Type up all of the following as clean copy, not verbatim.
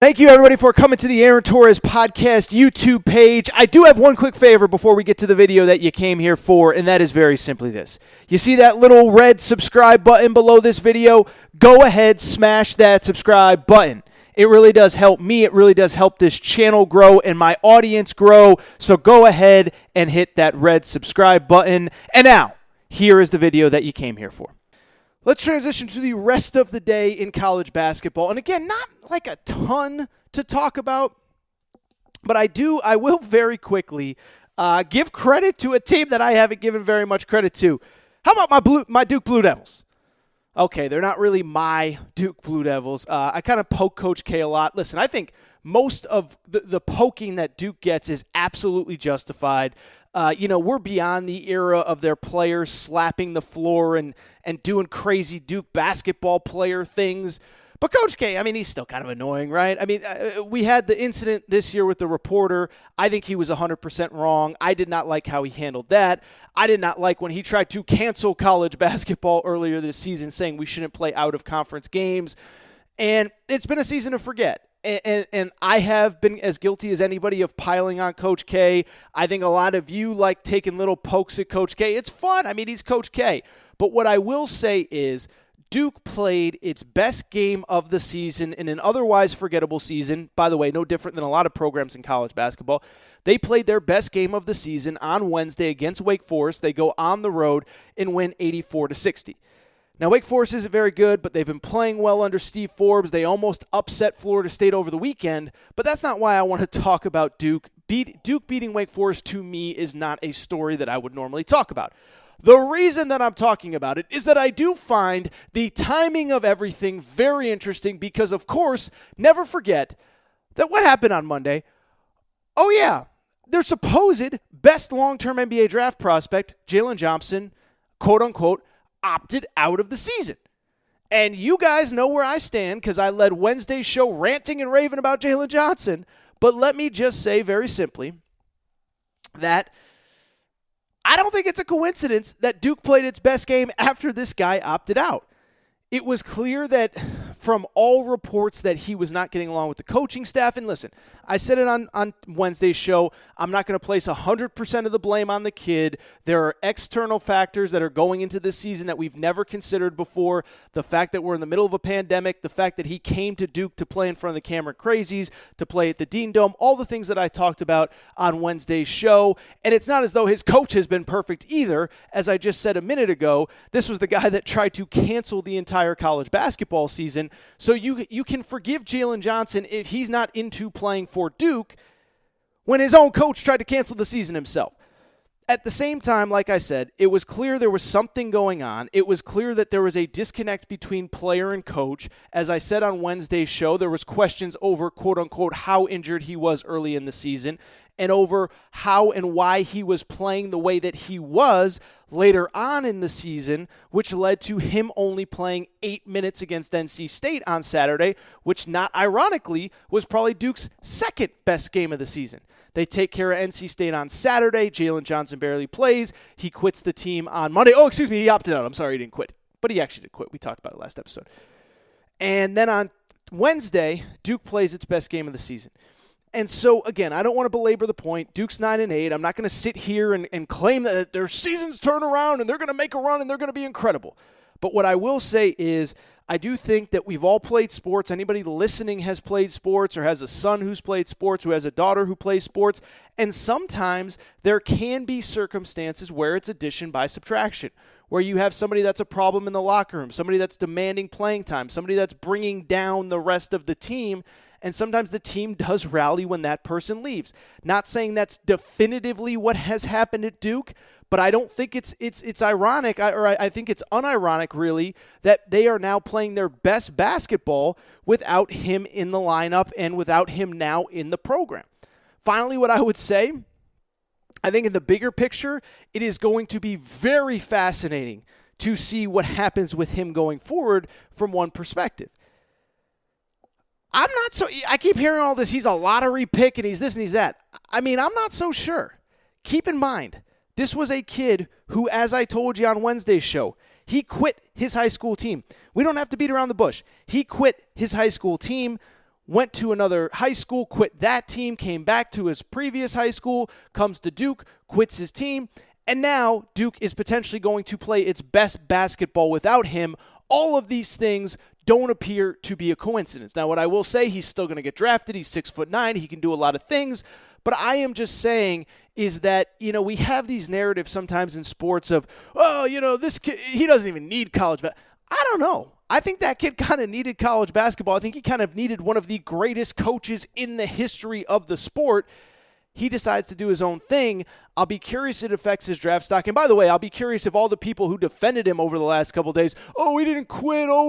Thank you, everybody, for coming to the Aaron Torres Podcast YouTube page. I do have one quick favor before we get to the video that you came here for, and that is very simply this. You see that little red subscribe button below this video? Go ahead, smash that subscribe button. It really does help me. It really does help this channel grow and my audience grow. So go ahead and hit that red subscribe button. And now, here is the video that you came here for. Let's transition to the rest of the day in college basketball. And again, not like a ton to talk about, but I will very quickly give credit to a team that I haven't given very much credit to. How about my Duke Blue Devils? Okay, they're not really my Duke Blue Devils. I kind of poke Coach K a lot. Listen, I think most of the poking that Duke gets is absolutely justified. We're beyond the era of their players slapping the floor and doing crazy Duke basketball player things. But Coach K, I mean, he's still kind of annoying, right? I mean, we had the incident this year with the reporter. I think he was 100% wrong. I did not like how he handled that. I did not like when he tried to cancel college basketball earlier this season, saying we shouldn't play out-of-conference games. And it's been a season to forget. And I have been as guilty as anybody of piling on Coach K. I think a lot of you like taking little pokes at Coach K. It's fun. I mean, he's Coach K. But what I will say is Duke played its best game of the season in an otherwise forgettable season. By the way, no different than a lot of programs in college basketball. They played their best game of the season on Wednesday against Wake Forest. They go on the road and win 84-60. Now, Wake Forest isn't very good, but they've been playing well under Steve Forbes. They almost upset Florida State over the weekend, but that's not why I want to talk about Duke. Duke beating Wake Forest, to me, is not a story that I would normally talk about. The reason that I'm talking about it is that I do find the timing of everything very interesting because, of course, never forget that what happened on Monday, oh yeah, their supposed best long-term NBA draft prospect, Jalen Johnson, quote-unquote, opted out of the season. And you guys know where I stand because I led Wednesday's show ranting and raving about Jalen Johnson. But let me just say very simply that I don't think it's a coincidence that Duke played its best game after this guy opted out. It was clear that from all reports that he was not getting along with the coaching staff. And listen, I said it on Wednesday's show. I'm not going to place 100% of the blame on the kid. There are external factors that are going into this season that we've never considered before. The fact that we're in the middle of a pandemic, the fact that he came to Duke to play in front of the Cameron Crazies, to play at the Dean Dome, all the things that I talked about on Wednesday's show. And it's not as though his coach has been perfect either. As I just said a minute ago, this was the guy that tried to cancel the entire college basketball season. So you can forgive Jalen Johnson if he's not into playing for Duke when his own coach tried to cancel the season himself. At the same time, like I said, it was clear there was something going on. It was clear that there was a disconnect between player and coach. As I said on Wednesday's show, there was questions over, quote-unquote, how injured he was early in the season and over how and why he was playing the way that he was later on in the season, which led to him only playing 8 minutes against NC State on Saturday, which not ironically was probably Duke's second best game of the season. They take care of NC State on Saturday. Jalen Johnson barely plays. He quits the team on Monday. Oh, excuse me, he opted out. I'm sorry, he didn't quit. But he actually did quit. We talked about it last episode. And then on Wednesday, Duke plays its best game of the season. And so, again, I don't want to belabor the point. Duke's 9-8. I'm not going to sit here and claim that their seasons turn around and they're going to make a run and they're going to be incredible. But what I will say is I do think that we've all played sports. Anybody listening has played sports or has a son who's played sports, who has a daughter who plays sports. And sometimes there can be circumstances where it's addition by subtraction, where you have somebody that's a problem in the locker room, somebody that's demanding playing time, somebody that's bringing down the rest of the team. And sometimes the team does rally when that person leaves. Not saying that's definitively what has happened at Duke, but I don't think it's ironic, or I think it's unironic, really, that they are now playing their best basketball without him in the lineup and without him now in the program. Finally, what I would say, I think in the bigger picture, it is going to be very fascinating to see what happens with him going forward from one perspective. I keep hearing all this, he's a lottery pick and he's this and he's that. I mean, I'm not so sure. Keep in mind, this was a kid who, as I told you on Wednesday's show, he quit his high school team. We don't have to beat around the bush. He quit his high school team went to another high school, quit that team, came back to his previous high school, comes to Duke, quits his team, and now Duke is potentially going to play its best basketball without him. All of these things don't appear to be a coincidence. Now, what I will say, he's still going to get drafted. He's 6'9". He can do a lot of things. But I am just saying is that, we have these narratives sometimes in sports of, this kid, he doesn't even need college basketball. I don't know. I think that kid kind of needed college basketball. I think he kind of needed one of the greatest coaches in the history of the sport. He decides to do his own thing. I'll be curious if it affects his draft stock. And by the way, I'll be curious if all the people who defended him over the last couple of days, he didn't quit. Well,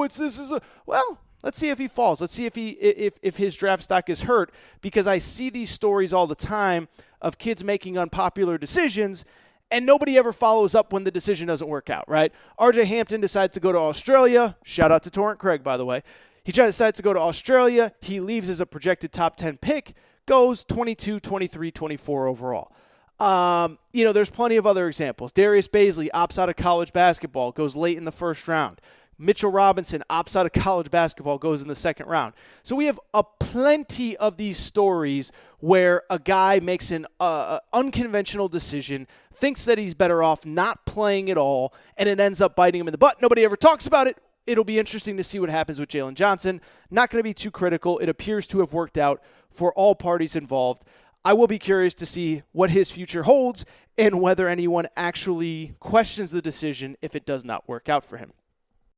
let's see if he falls. Let's see if his draft stock is hurt, because I see these stories all the time of kids making unpopular decisions, and nobody ever follows up when the decision doesn't work out, right? RJ Hampton decides to go to Australia. Shout out to Torrent Craig, by the way. He decides to go to Australia. He leaves as a projected top 10 pick, goes 22, 23, 24 overall. There's plenty of other examples. Darius Baisley opts out of college basketball, goes late in the first round. Mitchell Robinson opts out of college basketball, goes in the second round. So we have plenty of these stories where a guy makes an unconventional decision, thinks that he's better off not playing at all, and it ends up biting him in the butt. Nobody ever talks about it. It'll be interesting to see what happens with Jalen Johnson. Not going to be too critical. It appears to have worked out for all parties involved. I will be curious to see what his future holds and whether anyone actually questions the decision if it does not work out for him.